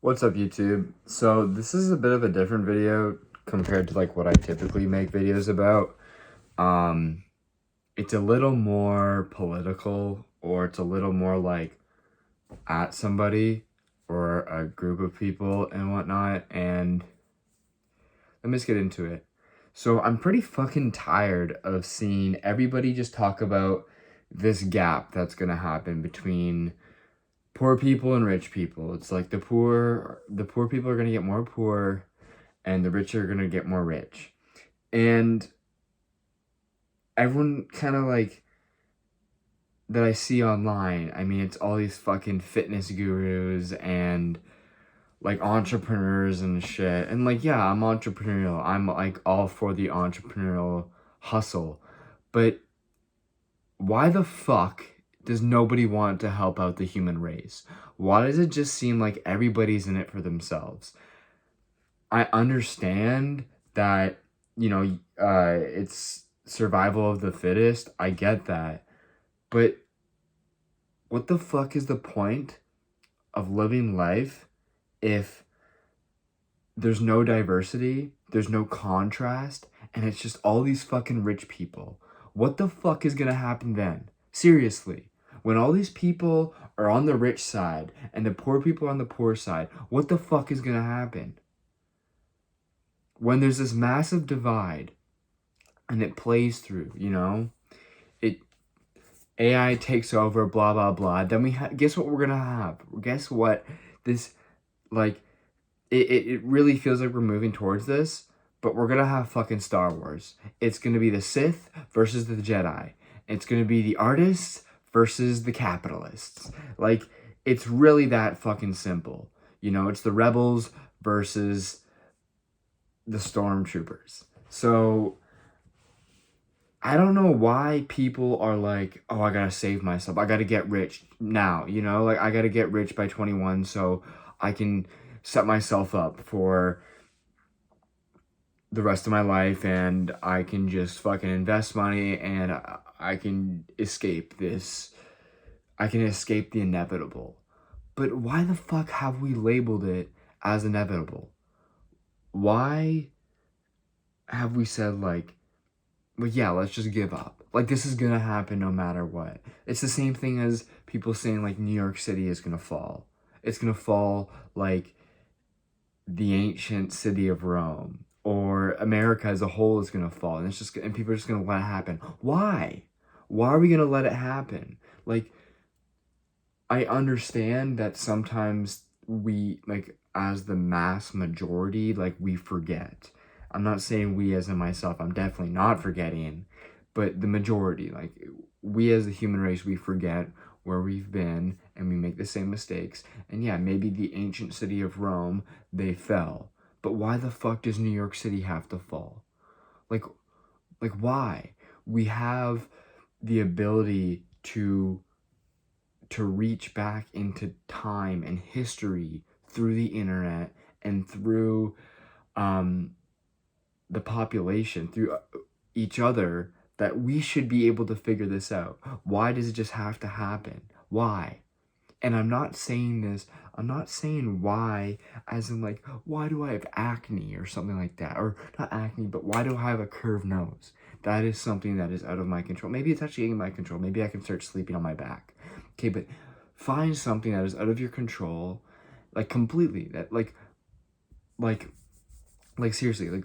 What's up, YouTube? So this is a bit of a different video compared to like what I typically make videos about. Um, it's a little more political, or it's a little more like at somebody or a group of people and whatnot. And let me just get into it. So I'm pretty fucking tired of seeing everybody just talk about this gap that's gonna happen between poor people and rich people. It's like the poor people are going to get more poor and the rich are going to get more rich. And everyone kind of like that I see online, I mean, it's all these fucking fitness gurus and like entrepreneurs and shit. And like, yeah, I'm entrepreneurial. I'm like all for the entrepreneurial hustle. But why the fuck does nobody want to help out the human race? Why does it just seem like everybody's in it for themselves? I understand that, it's survival of the fittest. I get that. But what the fuck is the point of living life if there's no diversity, there's no contrast, and it's just all these fucking rich people? What the fuck is gonna happen then? Seriously. When all these people are on the rich side and the poor people are on the poor side, what the fuck is gonna happen? When there's this massive divide and it plays through, it AI takes over, blah blah blah. Then guess what we're gonna have? Guess what? This like it really feels like we're moving towards this, but we're gonna have fucking Star Wars. It's gonna be the Sith versus the Jedi. It's gonna be the artists versus the capitalists. Like, it's really that fucking simple. It's the rebels versus the stormtroopers. So I don't know why people are like, oh, I gotta save myself. I gotta get rich now, like I gotta get rich by 21 so I can set myself up for the rest of my life and I can just fucking invest money and I can escape this. I can escape the inevitable. But why the fuck have we labeled it as inevitable? Why have we said like, well, yeah, let's just give up. Like, this is gonna happen no matter what. It's the same thing as people saying like New York City is gonna fall. It's gonna fall like the ancient city of Rome, or America as a whole is gonna fall, and people are just gonna let it happen. Why? Why are we gonna let it happen? Like, I understand that sometimes we, like, as the mass majority, like, we forget. I'm not saying we as in myself, I'm definitely not forgetting, but the majority, like, we as the human race, we forget where we've been and we make the same mistakes. And yeah, maybe the ancient city of Rome, they fell. But why the fuck does New York City have to fall? Like why? We have the ability to reach back into time and history through the internet and through the population, through each other, that we should be able to figure this out. Why does it just have to happen? Why? And I'm not saying why as in like, why do I have acne or something like that? Or not acne, but why do I have a curved nose? That is something that is out of my control. Maybe it's actually in my control. Maybe I can start sleeping on my back. Okay, but find something that is out of your control, like completely, that like seriously, like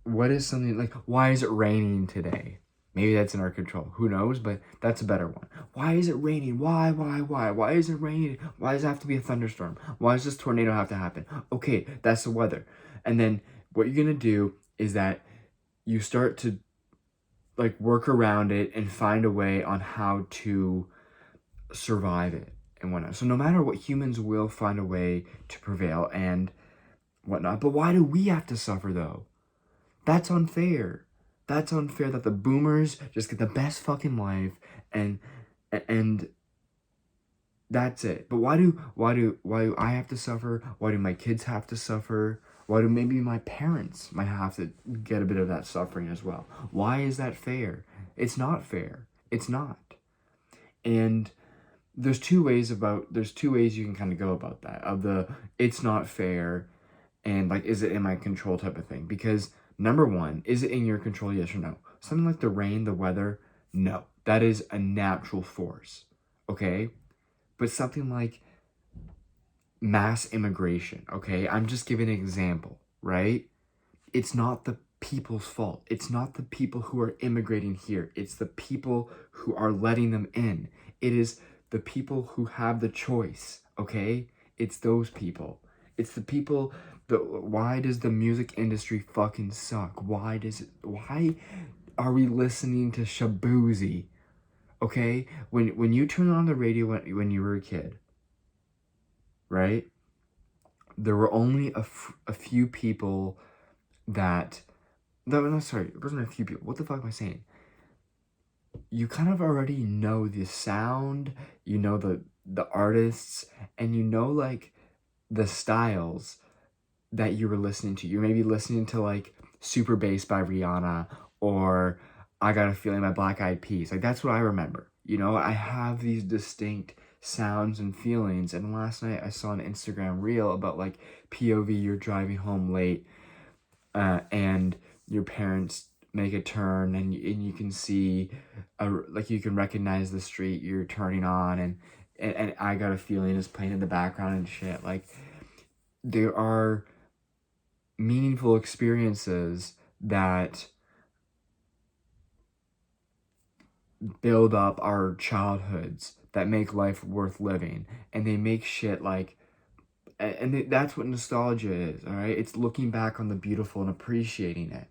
what is something like, why is it raining today? Maybe that's in our control. Who knows? But that's a better one. Why is it raining? Why? Why is it raining? Why does it have to be a thunderstorm? Why does this tornado have to happen? Okay, that's the weather. And then what you're going to do is that you start to like work around it and find a way on how to survive it and whatnot. So no matter what, humans will find a way to prevail and whatnot. But why do we have to suffer though? That's unfair. That's unfair that the boomers just get the best fucking life and that's it. But why do I have to suffer? Why do my kids have to suffer? Why do maybe my parents might have to get a bit of that suffering as well? Why is that fair? It's not fair. It's not. And there's two ways you can kind of go about that, of the it's not fair and like is it in my control type of thing. Because number one, is it in your control, yes or no? Something like the rain, the weather, no, that is a natural force, okay? But something like mass immigration, okay, I'm just giving an example, right? It's not the people's fault. It's not the people who are immigrating here. It's the people who are letting them in. It is the people who have the choice, okay? It's those people. It's the people why does the music industry fucking suck? Why are we listening to Shabuzi? Okay? When you turn on the radio when you were a kid, right? There were only a few people that no, sorry, it wasn't a few people. What the fuck am I saying? You kind of already know the sound, you know the artists, and you know like the styles that you were listening to. You may be listening to like Super Bass by Rihanna or I Got a Feeling by Black Eyed Peas. Like that's what I remember. You know, I have these distinct sounds and feelings. And last night I saw an Instagram reel about like POV, you're driving home late, and your parents make a turn and you can see like you can recognize the street you're turning on, and I Got a Feeling is playing in the background and shit. Like there are meaningful experiences that build up our childhoods, that make life worth living, and they make shit like that's what nostalgia is. All right, it's looking back on the beautiful and appreciating it.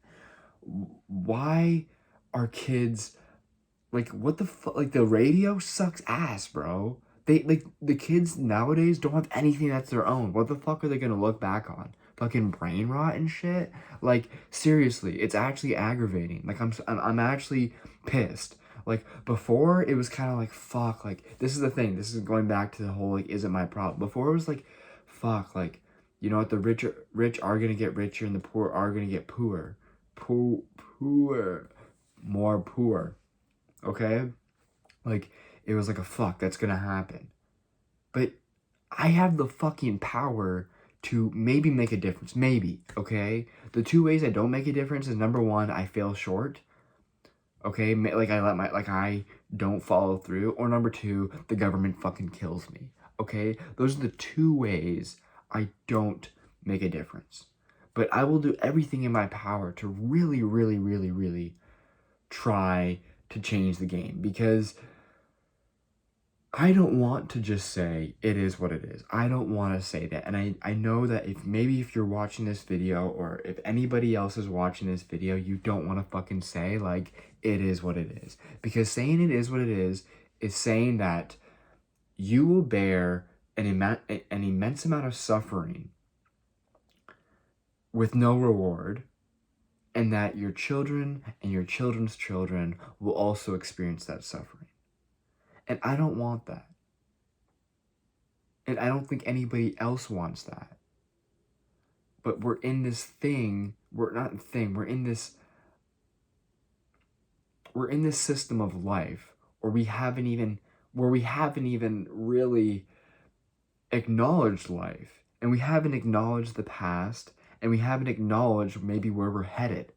Why are kids like, what the fuck? Like the radio sucks ass, bro. They like the kids nowadays don't have anything that's their own. What the fuck are they gonna look back on? Fucking brain rot and shit. Like seriously, it's actually aggravating. Like I'm actually pissed. Like before, it was kind of like fuck. Like this is the thing. This is going back to the whole like, is it my problem? Before it was like, fuck. Like you know what? The rich are gonna get richer and the poor are gonna get poorer, poor, more poor. Okay, like it was like a fuck that's gonna happen. But I have the fucking power to maybe make a difference. Maybe, okay? The two ways I don't make a difference is number one, I fail short. Okay, like I don't follow through, or number two, the government fucking kills me. Okay, those are the two ways I don't make a difference. But I will do everything in my power to really, really, really, really try to change the game, because I don't want to just say it is what it is. I don't want to say that. And I know that if you're watching this video, or if anybody else is watching this video, you don't want to fucking say like it is what it is. Because saying it is what it is saying that you will bear an immense amount of suffering with no reward, and that your children and your children's children will also experience that suffering. And I don't want that. And I don't think anybody else wants that. But we're in this thing, we're in this system of life where we haven't even really acknowledged life. And we haven't acknowledged the past, and we haven't acknowledged maybe where we're headed.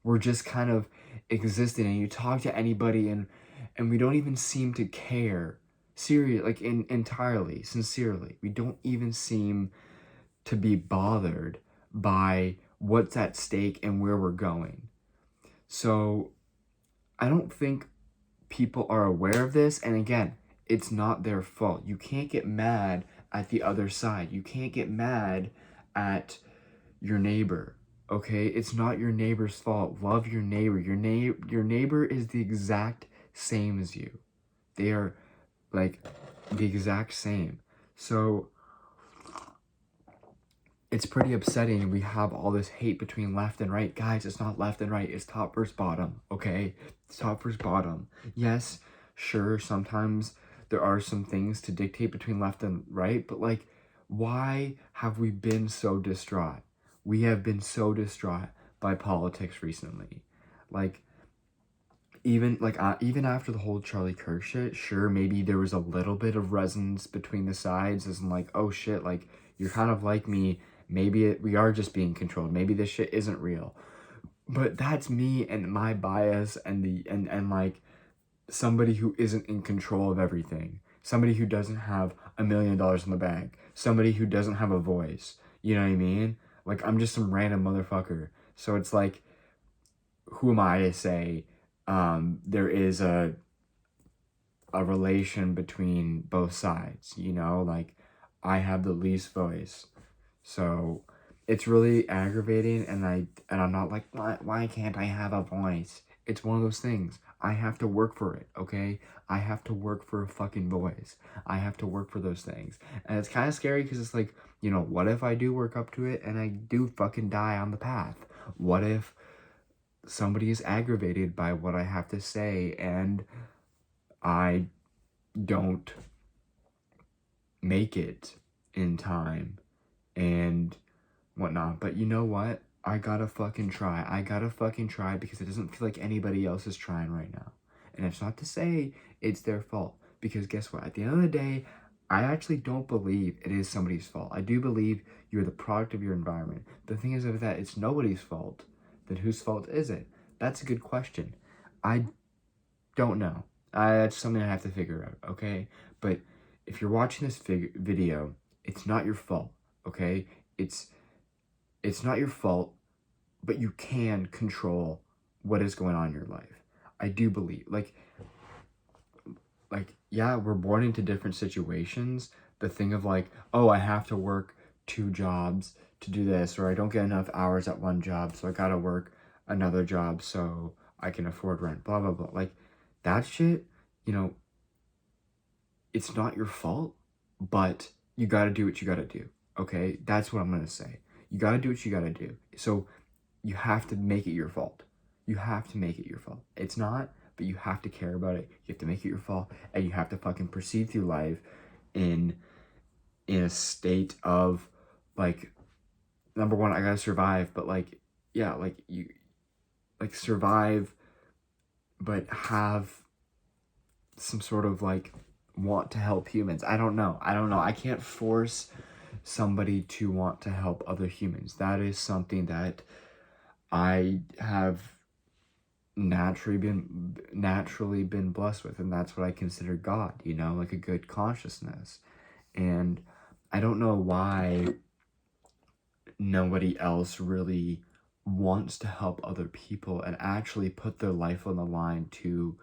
We're just kind of existing, and you talk to anybody and we don't even seem to care. Entirely, sincerely. We don't even seem to be bothered by what's at stake and where we're going. So I don't think people are aware of this. And again, it's not their fault. You can't get mad at the other side. You can't get mad at your neighbor. Okay? It's not your neighbor's fault. Love your neighbor. Your neighbor is the exact same as you. They are like the exact same. So it's pretty upsetting. We have all this hate between left and right. Guys, it's not left and right. It's top versus bottom, okay? It's top versus bottom. Yes, sure, sometimes there are some things to dictate between left and right, but like, why have we been so distraught? We have been so distraught by politics recently. Like, even after the whole Charlie Kirk shit, sure, maybe there was a little bit of resonance between the sides, as in like, oh shit, like you're kind of like me. Maybe we are just being controlled. Maybe this shit isn't real. But that's me and my bias and like somebody who isn't in control of everything. Somebody who doesn't have $1 million in the bank. Somebody who doesn't have a voice. You know what I mean? Like I'm just some random motherfucker. So it's like, who am I to say there is a relation between both sides, you know? Like I have the least voice. So it's really aggravating, and I'm not like, why can't I have a voice? It's one of those things. I have to work for it, okay? I have to work for a fucking voice. I have to work for those things. And it's kind of scary because it's like, you know, what if I do work up to it and I do fucking die on the path? What if somebody is aggravated by what I have to say and I don't make it in time and whatnot? But you know what? I gotta fucking try. I gotta fucking try because it doesn't feel like anybody else is trying right now. And it's not to say it's their fault, because guess what? At the end of the day, I actually don't believe it is somebody's fault. I do believe you're the product of your environment. The thing is, of that, it's nobody's fault. Then whose fault is it? That's a good question. I don't know. That's something I have to figure out, okay? But if you're watching this video, it's not your fault, okay? It's not your fault, but you can control what is going on in your life. I do believe, yeah, we're born into different situations. The thing of like, oh, I have to work 2 jobs to do this, or I don't get enough hours at one job, so I gotta work another job so I can afford rent, blah, blah, blah. Like, that shit, you know, it's not your fault, but you gotta do what you gotta do, okay? That's what I'm gonna say. You gotta do what you gotta do. So you have to make it your fault. You have to make it your fault. It's not, but you have to care about it. You have to make it your fault, and you have to fucking proceed through life in a state of like, number one, I gotta survive, but like, yeah, like you, like survive, but have some sort of like want to help humans. I don't know. I can't force somebody to want to help other humans. That is something that I have naturally been blessed with, and that's what I consider God, you know, like a good consciousness. And I don't know why nobody else really wants to help other people and actually put their life on the line to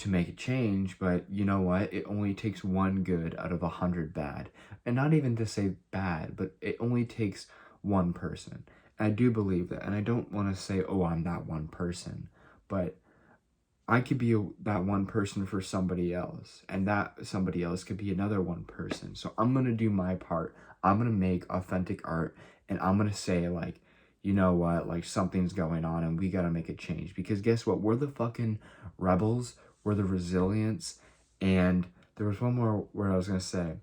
make a change. But you know what? It only takes one good out of 100 bad. And not even to say bad, but it only takes one person. And I do believe that. And I don't want to say, oh, I'm that one person. But I could be that one person for somebody else. And that somebody else could be another one person. So I'm going to do my part. I'm going to make authentic art. And I'm going to say, like, you know what? Like, something's going on and we got to make a change. Because guess what? We're the fucking rebels. We're the resilience. And there was one more word I was going to say.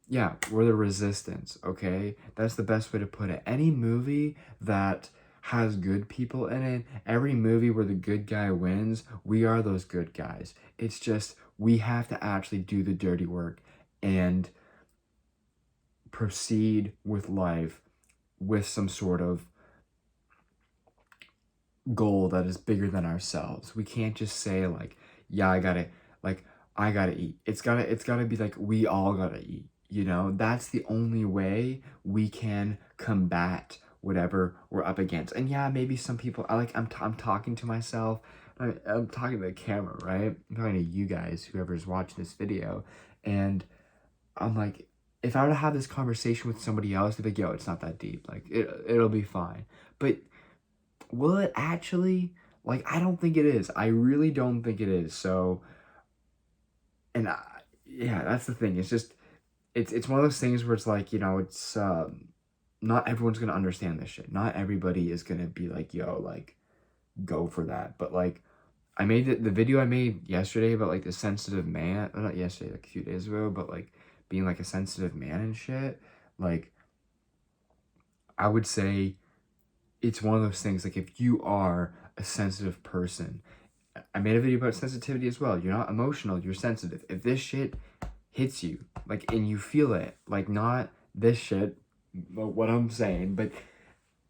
Yeah, we're the resistance, okay? That's the best way to put it. Any movie that has good people in it, every movie where the good guy wins, we are those good guys. It's just, we have to actually do the dirty work and proceed with life with some sort of goal that is bigger than ourselves. We can't just say like, yeah, I gotta eat. It's gotta be like, we all gotta eat, you know? That's the only way we can combat whatever we're up against. And yeah, maybe some people, I'm talking to myself, I'm talking to the camera, right? I'm talking to you guys, whoever's watching this video, and I'm like, if I were to have this conversation with somebody else, they'd be like, yo, it's not that deep, like, it'll be fine. But will it actually? Like, I don't think it is. I really don't think it is. So, and yeah, that's the thing. It's just, it's one of those things where it's like, you know, it's, not everyone's gonna understand this shit. Not everybody is gonna be like, yo, like, go for that. But like, I made the video I made yesterday about like the sensitive man, not yesterday, like a few days ago, but like being like a sensitive man and shit. Like, I would say it's one of those things, like, if you are a sensitive person, I made a video about sensitivity as well. You're not emotional, you're sensitive. If this shit hits you, like, and you feel it, like, not this shit, what I'm saying, but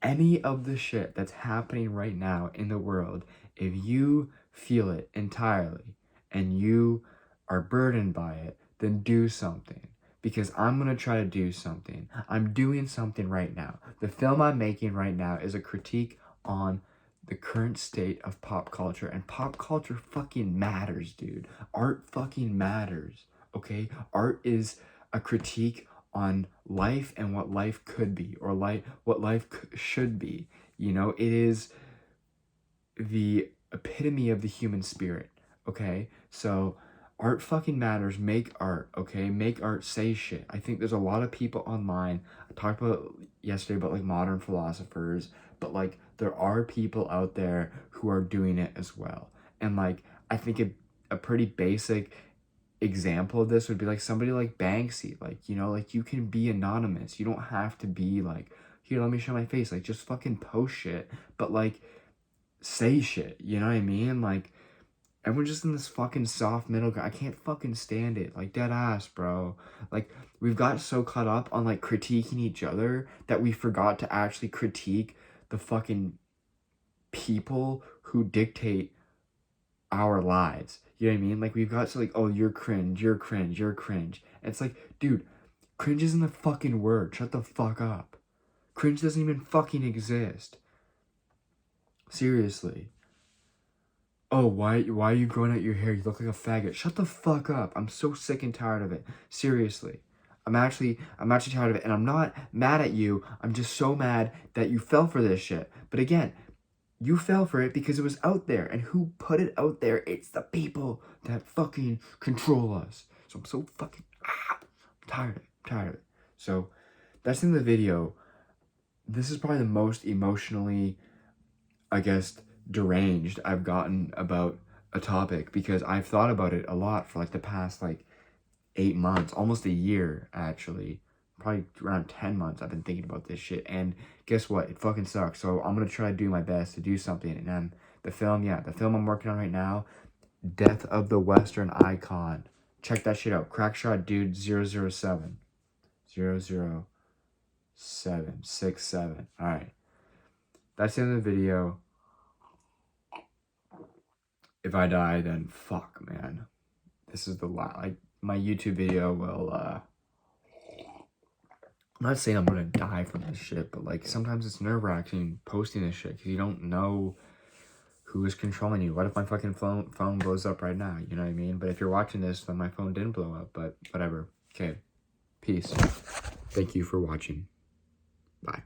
any of the shit that's happening right now in the world, if you feel it entirely and you are burdened by it, then do something. Because I'm gonna try to do something. I'm doing something right now. The film I'm making right now is a critique on the current state of pop culture, and pop culture fucking matters, dude. Art fucking matters, okay? Art is a critique on life and what life could be, or what life should be. You know, it is the epitome of the human spirit, okay? So art fucking matters. Make art, okay? Make art, say shit. I think there's a lot of people online. I talked about yesterday about like modern philosophers, but like there are people out there who are doing it as well. And like I think a pretty basic example of this would be like somebody like Banksy. Like, you know, like you can be anonymous. You don't have to be like, here, let me show my face. Like just fucking post shit. But like say shit. You know what I mean? Like everyone's just in this fucking soft middle ground. I can't fucking stand it. Like, dead ass, bro. Like, we've got so caught up on, like, critiquing each other that we forgot to actually critique the fucking people who dictate our lives. You know what I mean? Like, we've got to, like, oh, you're cringe, you're cringe, you're cringe. And it's like, dude, cringe isn't a fucking word. Shut the fuck up. Cringe doesn't even fucking exist. Seriously. Oh, why are you growing out your hair? You look like a faggot. Shut the fuck up. I'm so sick and tired of it. Seriously. I'm actually tired of it, and I'm not mad at you. I'm just so mad that you fell for this shit. But again, you fell for it because it was out there, and who put it out there? It's the people that fucking control us. So I'm so fucking tired of it. So that's in the video. This is probably the most emotionally, I guess, deranged I've gotten about a topic, because I've thought about it a lot for like the past like 8 months, almost a year actually, probably around 10 months I've been thinking about this shit, and guess what, it fucking sucks. So I'm gonna try to do my best to do something. And then the film I'm working on right now, Death of the Western Icon, check that shit out. Crackshot Dude 007 00767. All right, that's the end of the video. If I die, then fuck, man. This is the last, like, my YouTube video will, I'm not saying I'm gonna die from this shit, but, like, sometimes it's nerve-wracking posting this shit, because you don't know who is controlling you. What if my fucking phone blows up right now? You know what I mean? But if you're watching this, then my phone didn't blow up, but whatever. Okay. Peace. Thank you for watching. Bye.